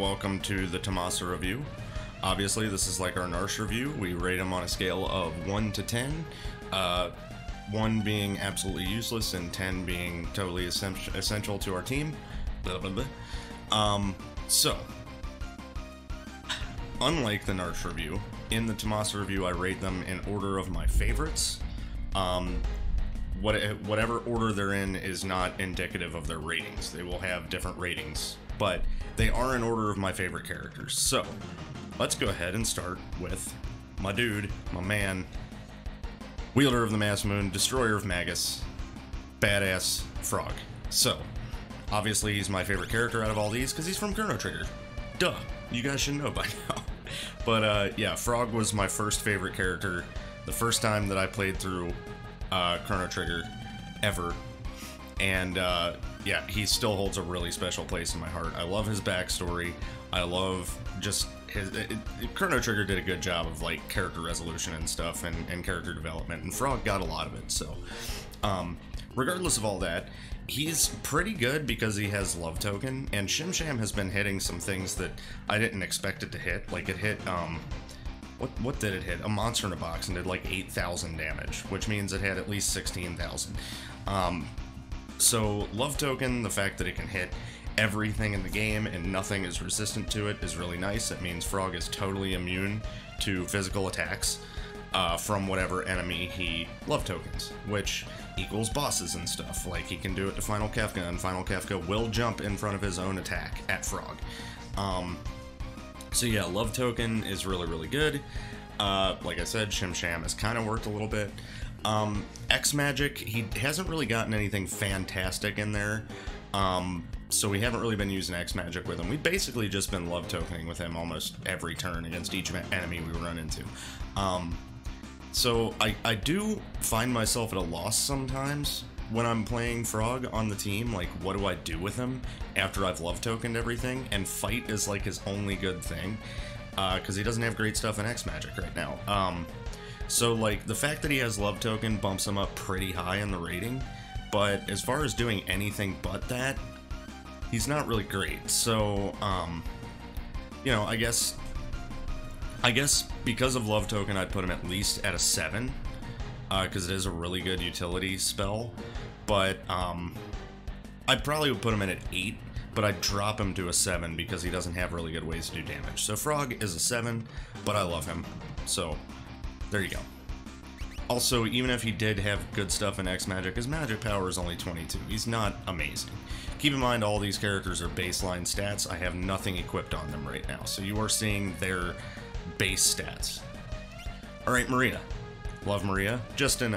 welcome to the Thamasa review. Obviously, this is like our Narsh review. We rate them on a scale of 1 to 10. 1 being absolutely useless and 10 being totally essential to our team. Blah, blah, blah. So, unlike the Narsh review, in the Thamasa review I rate them in order of my favorites. Whatever order they're in is not indicative of their ratings. They will have different ratings, but they are in order of my favorite characters. So, let's go ahead and start with my dude, my man, wielder of the Mass Moon, destroyer of Magus, badass Frog. So, obviously he's my favorite character out of all these because he's from Chrono Trigger. Duh, you guys should know by now. But yeah, Frog was my first favorite character the first time that I played through Chrono Trigger ever, and yeah, he still holds a really special place in my heart. I love his backstory. I love just his Chrono Trigger did a good job of like character resolution and stuff, and character development, and Frog got a lot of it. So regardless of all that, he's pretty good because he has Love Token, and Shim Sham has been hitting some things that I didn't expect it to hit. Like it hit what did it hit? A monster in a box, and did like 8,000 damage, which means it had at least 16,000. So Love Token, the fact that it can hit everything in the game and nothing is resistant to it is really nice. It means Frog is totally immune to physical attacks from whatever enemy he Love Tokens, which equals bosses and stuff. Like he can do it to Final Kefka, and Final Kefka will jump in front of his own attack at Frog. So yeah, Love Token is really, really good. Like I said, Shim Sham has kind of worked a little bit. X Magic, he hasn't really gotten anything fantastic in there. So we haven't really been using X Magic with him. We've basically just been Love Tokening with him almost every turn against each enemy we run into. So I do find myself at a loss sometimes when I'm playing Frog on the team. Like, what do I do with him after I've Love Tokened everything? And Fight is like his only good thing, because he doesn't have great stuff in X Magic right now. So like the fact that he has Love Token bumps him up pretty high in the rating, but as far as doing anything but that, he's not really great. So you know, I guess because of Love Token I'd put him at least at a 7, because it is a really good utility spell. But I probably would put him in at 8, but I'd drop him to a 7 because he doesn't have really good ways to do damage. So Frog is a 7, but I love him. So there you go. Also, even if he did have good stuff in X Magic, his magic power is only 22. He's not amazing. Keep in mind, all these characters are baseline stats. I have nothing equipped on them right now, so you are seeing their base stats. Alright, Maria. Love Maria. Just an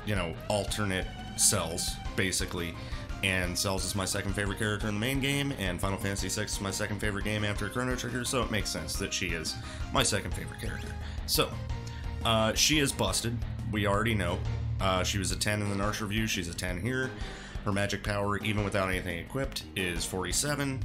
you know, alternate Cells, basically. And Cells is my second favorite character in the main game, and Final Fantasy VI is my second favorite game after Chrono Trigger, so it makes sense that she is my second favorite character. So, she is busted. We already know. She was a 10 in the Narsh review, she's a 10 here. Her magic power, even without anything equipped, is 47.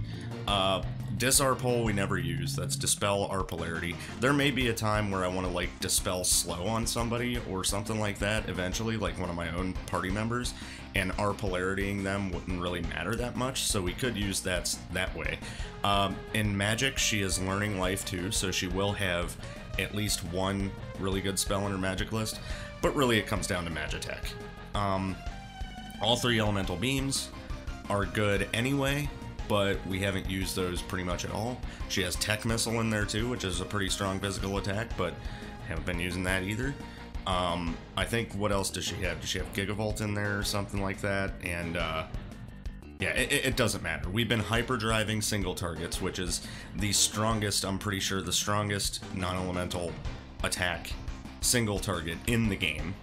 Dis-Arpol we never use. That's Dispel our Polarity. There may be a time where I want to like Dispel Slow on somebody or something like that eventually, like one of my own party members, and our polaritying them wouldn't really matter that much, so we could use that way. In Magic, she is Learning Life too, so she will have at least one really good spell in her Magic list, but really it comes down to Magitech. All 3 Elemental Beams are good anyway, but we haven't used those pretty much at all. She has Tech Missile in there too, which is a pretty strong physical attack, but haven't been using that either. I think, what else does she have? Does she have Gigavolt in there or something like that? And yeah, it doesn't matter. We've been hyperdriving single targets, which is the strongest, I'm pretty sure, the strongest non-elemental attack single target in the game.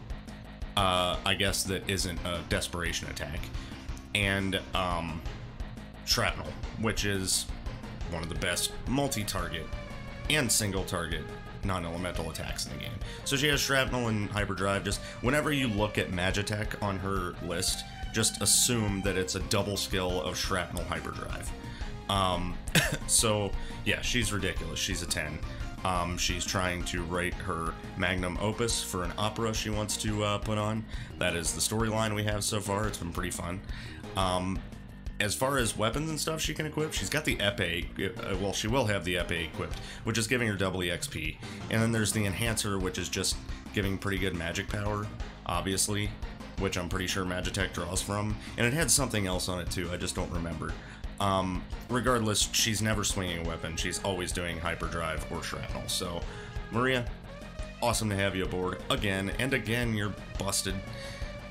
I guess that isn't a desperation attack. And Shrapnel, which is one of the best multi-target and single-target non-elemental attacks in the game. So she has Shrapnel and Hyperdrive. Just whenever you look at Magitech on her list, just assume that it's a double skill of Shrapnel Hyperdrive. So yeah, she's ridiculous. She's a 10. She's trying to write her Magnum Opus for an opera she wants to put on. That is the storyline we have so far. It's been pretty fun. as far as weapons and stuff she can equip, she's got the epee, well, she will have the epee equipped, which is giving her double EXP. And then there's the enhancer, which is just giving pretty good magic power, obviously, which I'm pretty sure Magitech draws from. And it had something else on it too, I just don't remember. Regardless, she's never swinging a weapon, she's always doing hyperdrive or shrapnel. So, Maria, awesome to have you aboard again, and again, you're busted.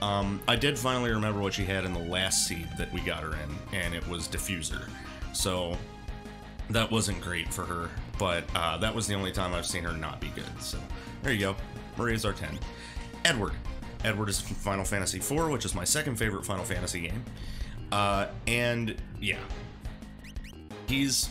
I did finally remember what she had in the last seed that we got her in, and it was Diffuser. So, that wasn't great for her, but that was the only time I've seen her not be good. So, there you go. Maria's our 10. Edward. Edward is from Final Fantasy IV, which is my second favorite Final Fantasy game. And, yeah. He's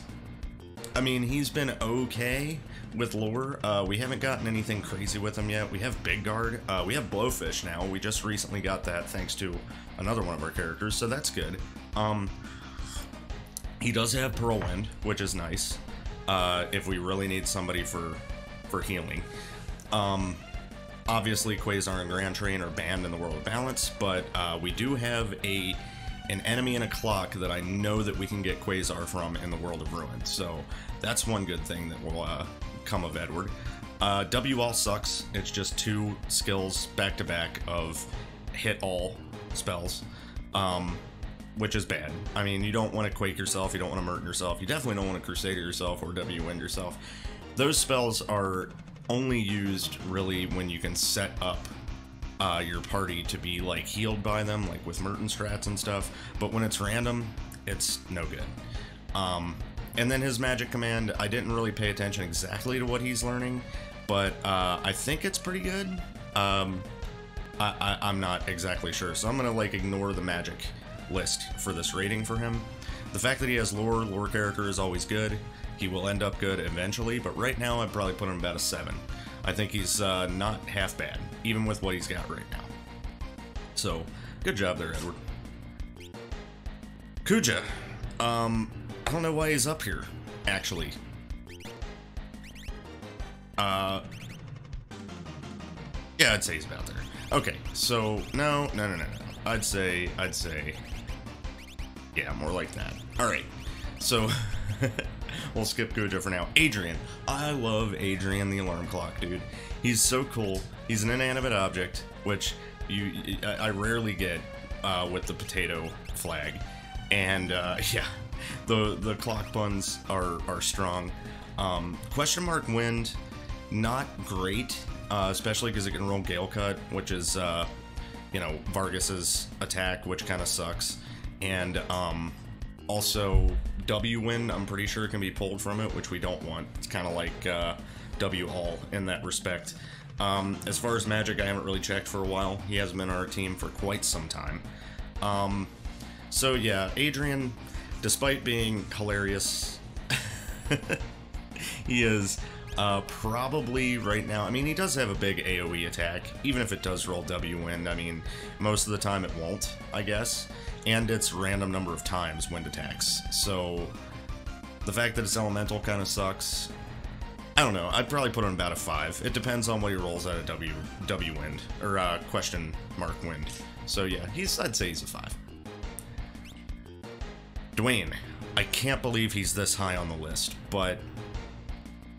been okay with lore. We haven't gotten anything crazy with him yet. We have Big Guard. We have Blowfish now. We just recently got that thanks to another one of our characters, so that's good. He does have Whirlwind, which is nice, if we really need somebody for healing. Obviously, Quasar and Grand Train are banned in the World of Balance, but we do have an enemy and a clock that I know that we can get Quasar from in the World of Ruin, so that's one good thing that will come of Edward. W all sucks. It's just 2 skills back-to-back of hit all spells, which is bad. I mean, you don't want to Quake yourself, you don't want to Murton yourself, you definitely don't want to Crusader yourself or W-Wind yourself. Those spells are only used, really, when you can set up your party to be, like, healed by them, like with Merton strats and stuff, but when it's random, it's no good. And then his magic command, I didn't really pay attention exactly to what he's learning, but I think it's pretty good. I'm not exactly sure, so I'm gonna, like, ignore the magic list for this rating for him. The fact that he has lore character is always good. He will end up good eventually, but right now I'd probably put him about a 7. I think he's not half bad, even with what he's got right now. So, good job there, Edward. Kuja. I don't know why he's up here, actually. Yeah, I'd say he's about there. Okay, so, no. I'd say, yeah, more like that. Alright, so, we'll skip Kuja for now. Adrian. I love Adrian the alarm clock, dude. He's so cool. He's an inanimate object, which I rarely get with the potato flag. And, yeah, the clock buns are strong. Question mark wind, not great, especially because it can roll Gale Cut, which is, you know, Vargas's attack, which kind of sucks. And, also, W-Wind, I'm pretty sure can be pulled from it, which we don't want. It's kind of like W-All in that respect. As far as magic, I haven't really checked for a while. He hasn't been on our team for quite some time. So yeah, Adrian, despite being hilarious, he is probably right now, I mean, he does have a big AoE attack, even if it does roll W-Wind. I mean, most of the time it won't, I guess. And it's random number of times wind attacks. So the fact that it's elemental kind of sucks. I don't know. I'd probably put him about a 5. It depends on what he rolls out of W-Wind, or question mark wind. So yeah, I'd say he's a 5. Dwayne. I can't believe he's this high on the list, but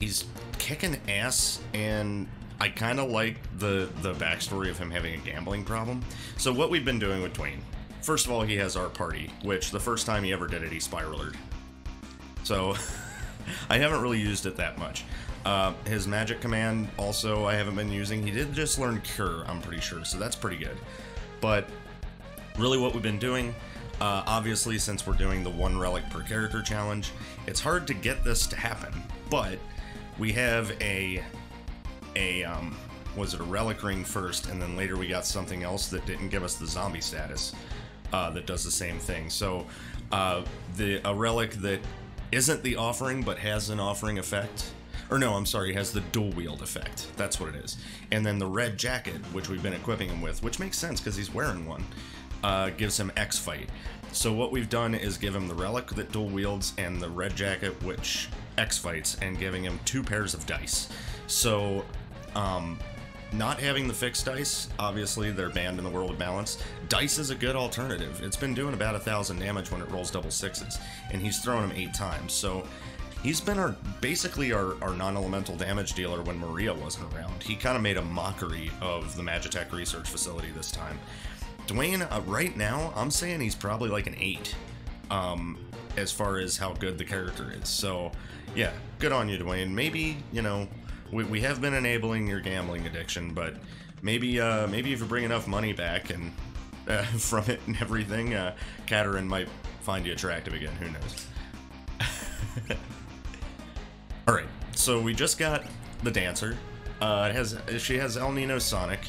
he's kicking ass, and I kind of like the backstory of him having a gambling problem. So what we've been doing with Dwayne, first of all, he has our party, which the first time he ever did it, he spiraled. So I haven't really used it that much. His magic command also I haven't been using. He did just learn Cure, I'm pretty sure, so that's pretty good. But really what we've been doing, obviously since we're doing the 1 relic per character challenge, it's hard to get this to happen, but we have was it a relic ring first, and then later we got something else that didn't give us the zombie status that does the same thing. So a relic that isn't the offering but has an offering effect, or no, I'm sorry, has the dual wield effect. That's what it is. And then the red jacket, which we've been equipping him with, which makes sense because he's wearing one, gives him X fight. So what we've done is give him the relic that dual wields and the red jacket, which X fights, and giving him 2 pairs of dice. So not having the fixed dice, obviously they're banned in the world of balance. Dice is a good alternative. It's been doing about 1,000 damage when it rolls double sixes, and he's thrown them 8 times. So he's been basically our non-elemental damage dealer when Maria wasn't around. He kind of made a mockery of the Magitech research facility this time. Dwayne, right now, I'm saying he's probably like an 8, as far as how good the character is. So yeah, good on you, Dwayne. Maybe, you know, we have been enabling your gambling addiction, but maybe if you bring enough money back and from it and everything, Katerin might find you attractive again. Who knows? All right, so we just got the dancer. She has El Nino Sonic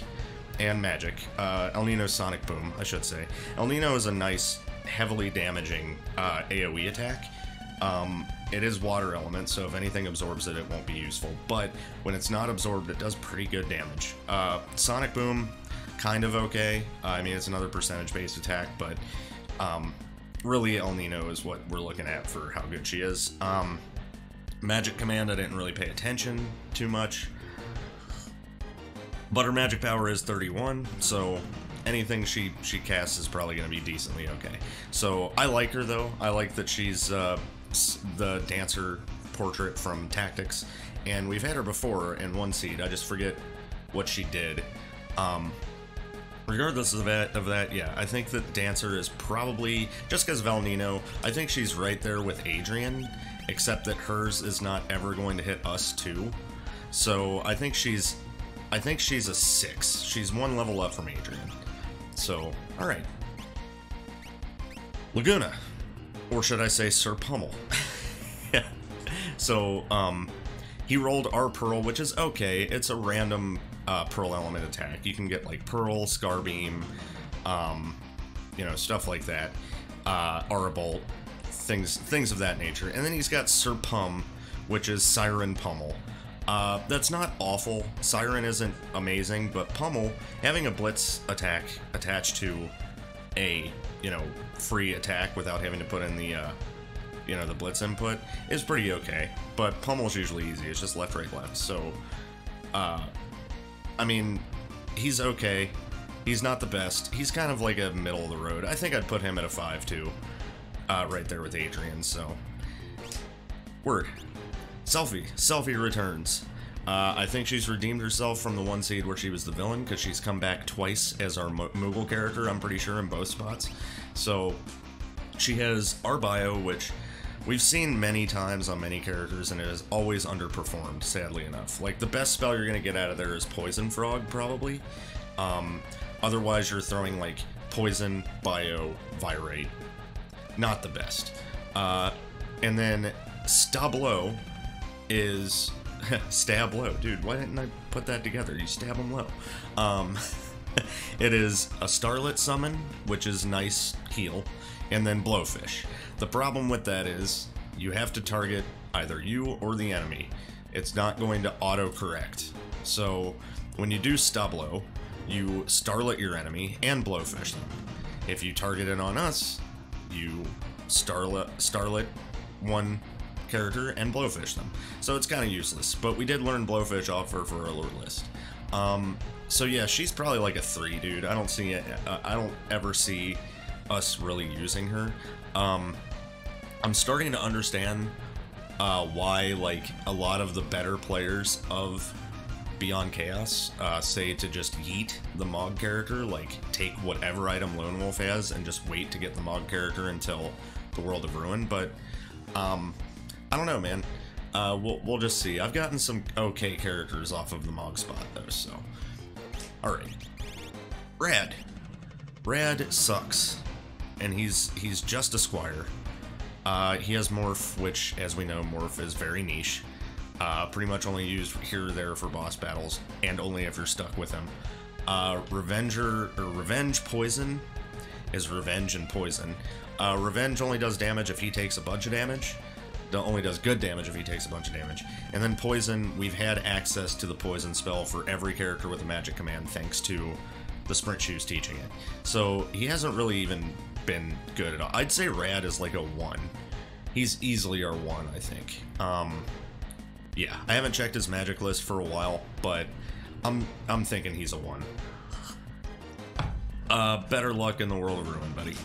and Magic. El Nino Sonic Boom, I should say. El Nino is a nice, heavily damaging AoE attack. It is water element, so if anything absorbs it, it won't be useful. But when it's not absorbed, it does pretty good damage. Sonic Boom, kind of okay. I mean, it's another percentage-based attack, but really El Nino is what we're looking at for how good she is. Magic Command, I didn't really pay attention too much. But her magic power is 31, so anything she casts is probably going to be decently okay. So I like her, though. I like that she's the dancer portrait from Tactics, and we've had her before in 1 seed. I just forget what she did. Regardless of that, yeah, I think that dancer is probably, just because of El Nino, I think she's right there with Adrian, except that hers is not ever going to hit us too. So I think she's a 6. She's 1 level up from Adrian. So, all right. Laguna. Or should I say Sir Pummel? Yeah. So, he rolled our Pearl, which is okay. It's a random Pearl element attack. You can get, like, Pearl, Scar Beam, you know, stuff like that. Aura Bolt, things of that nature. And then he's got Sir Pum, which is Siren Pummel. That's not awful. Siren isn't amazing, but Pummel, having a Blitz attack attached to a, you know, free attack without having to put in the, you know, the Blitz input is pretty okay. But Pummel's usually easy. It's just left, right, left. So, I mean, he's okay. He's not the best. He's kind of like a middle of the road. I think I'd put him at a 5 too, right there with Adrian. So, word. Selfie returns. I think she's redeemed herself from the 1 seed where she was the villain, because she's come back twice as our Moogle character, I'm pretty sure, in both spots. So, she has our bio, which we've seen many times on many characters, and it has always underperformed, sadly enough. Like, the best spell you're going to get out of there is Poison Frog, probably. Otherwise, you're throwing, like, Poison, Bio, Virate. Not the best. And then Stablo is stab low. Dude, why didn't I put that together? You stab them low. It is a Starlit summon, which is nice heal, and then Blowfish. The problem with that is you have to target either you or the enemy. It's not going to auto-correct. So when you do Stablo, you Starlit your enemy and Blowfish them. If you target it on us, you Starlit one character and Blowfish them. So it's kind of useless, but we did learn Blowfish off her for our lure list. So yeah, she's probably like a 3, dude. I don't see it. I don't ever see us really using her. I'm starting to understand why, like, a lot of the better players of Beyond Chaos say to just yeet the Mog character, like take whatever item Lone Wolf has and just wait to get the Mog character until the World of Ruin. But I don't know, man. We'll just see. I've gotten some okay characters off of the Mog spot, though, so. Alright. Rad sucks. And he's just a Squire. He has Morph, which, as we know, Morph is very niche. Pretty much only used here or there for boss battles, and only if you're stuck with him. Revenge Poison is Revenge and Poison. Revenge only does damage if he takes a bunch of damage. Only does good damage if he takes a bunch of damage. And then Poison, we've had access to the Poison spell for every character with a magic command thanks to the Sprint Shoes teaching it. So he hasn't really even been good at all. I'd say Rad is like a 1. He's easily our 1, I think. Yeah, I haven't checked his magic list for a while, but I'm thinking he's a 1. Better luck in the World of Ruin, buddy.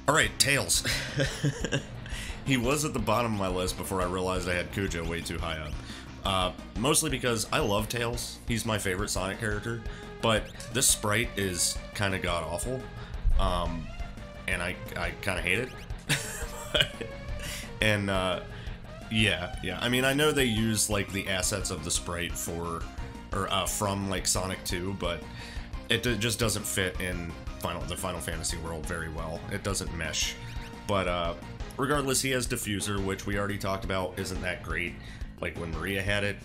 Alright, Tails. He was at the bottom of my list before I realized I had Kuja way too high up. Mostly because I love Tails. He's my favorite Sonic character. But this sprite is kind of god-awful. And I kind of hate it. And, yeah. I mean, I know they use, like, the assets of the sprite for, or, from, like, Sonic 2, but it just doesn't fit in the Final Fantasy world very well. It doesn't mesh. But, regardless, he has Diffuser, which we already talked about isn't that great, like when Maria had it.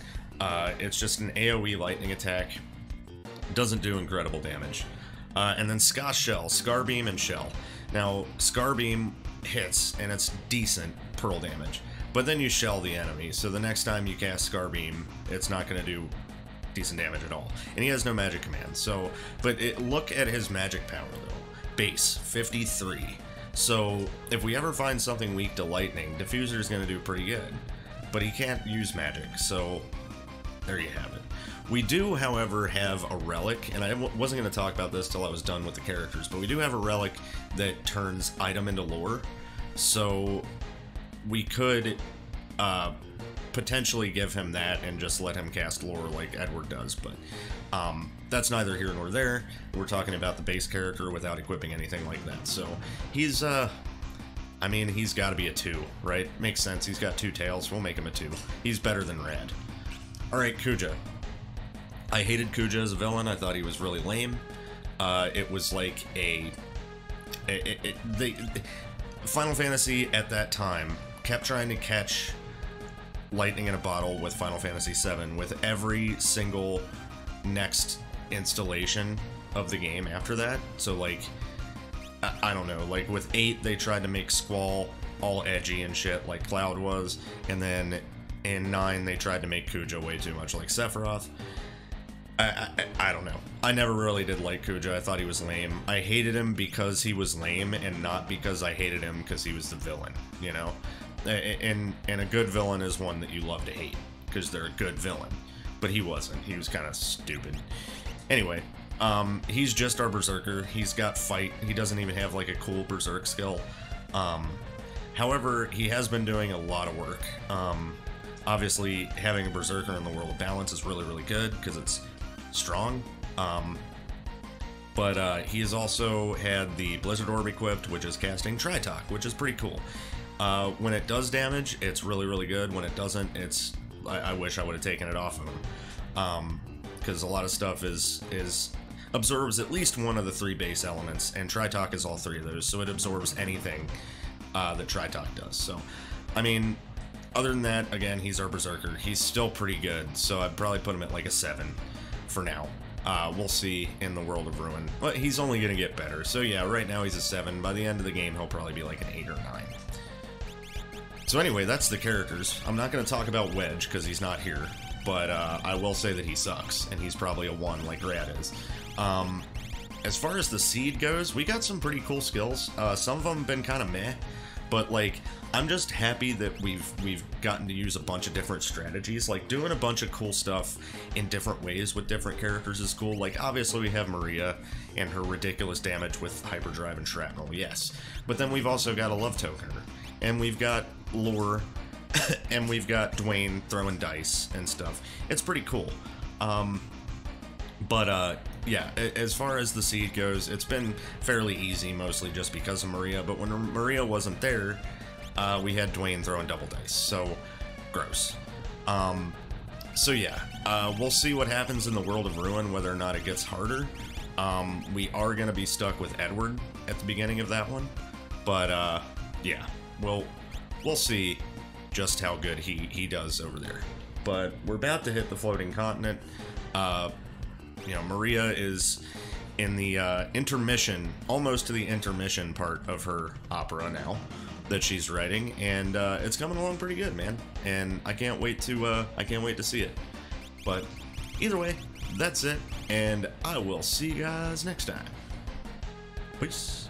It's just an AoE lightning attack. Doesn't do incredible damage. And then Scar Beam and Shell. Now, Scar Beam hits, and it's decent Pearl damage. But then you shell the enemy, so the next time you cast Scar Beam, it's not going to do decent damage at all. And he has no magic command, so... But look at his magic power, though. Base, 53. So, if we ever find something weak to lightning, Diffuser is going to do pretty good. But he can't use magic, so there you have it. We do, however, have a relic, and I wasn't going to talk about this till I was done with the characters, but we do have a relic that turns item into lore, so we could potentially give him that and just let him cast lore like Edward does, but that's neither here nor there. We're talking about the base character without equipping anything like that, so he's, I mean, he's got to be a 2, right? Makes sense, he's got 2 tails, we'll make him a 2. He's better than Rad. Alright, Kuja. I hated Kuja as a villain. I thought he was really lame. It was like Final Fantasy at that time kept trying to catch lightning in a bottle with Final Fantasy VII with every single next installation of the game after that. So, like, I don't know, like with 8 they tried to make Squall all edgy and shit like Cloud was, and then in 9 they tried to make Kuja way too much like Sephiroth. I don't know. I never really did like Kuja. I thought he was lame. I hated him because he was lame and not because I hated him because he was the villain, you know? And a good villain is one that you love to hate because they're a good villain. But he wasn't. He was kind of stupid. Anyway, he's just our Berserker. He's got fight. He doesn't even have like a cool Berserk skill. However, he has been doing a lot of work. Obviously, having a Berserker in the World of Balance is really, really good because it's strong, but he has also had the Blizzard Orb equipped, which is casting Tritalk, which is pretty cool. When it does damage, it's really, really good. When it doesn't, it's... I wish I would have taken it off of him, because a lot of stuff absorbs at least one of the 3 base elements, and Tritalk is all 3 of those, so it absorbs anything that Tritalk does. So, I mean, other than that, again, he's our Berserker. He's still pretty good, so I'd probably put him at like a 7. For now. We'll see in the World of Ruin. But he's only going to get better. So yeah, right now he's a 7. By the end of the game, he'll probably be like an 8 or 9. So anyway, that's the characters. I'm not going to talk about Wedge, because he's not here. But I will say that he sucks, and he's probably a 1 like Rad is. As far as the seed goes, we got some pretty cool skills. Some of them have been kind of meh. But like, I'm just happy that we've gotten to use a bunch of different strategies. Like, doing a bunch of cool stuff in different ways with different characters is cool. Like, obviously we have Maria and her ridiculous damage with Hyperdrive and Shrapnel, yes. But then we've also got a Love Tokener. And we've got Lore. And we've got Dwayne throwing dice and stuff. It's pretty cool. Yeah, as far as the seed goes, it's been fairly easy, mostly just because of Maria, but when Maria wasn't there, we had Dwayne throwing double dice, so gross. So yeah, we'll see what happens in the World of Ruin, whether or not it gets harder. We are going to be stuck with Edward at the beginning of that one, but yeah, we'll see just how good he does over there. But we're about to hit the floating continent. You know, Maria is in the intermission, almost to the intermission part of her opera now that she's writing, and it's coming along pretty good, man. And I can't wait to see it. But either way, that's it, and I will see you guys next time. Peace.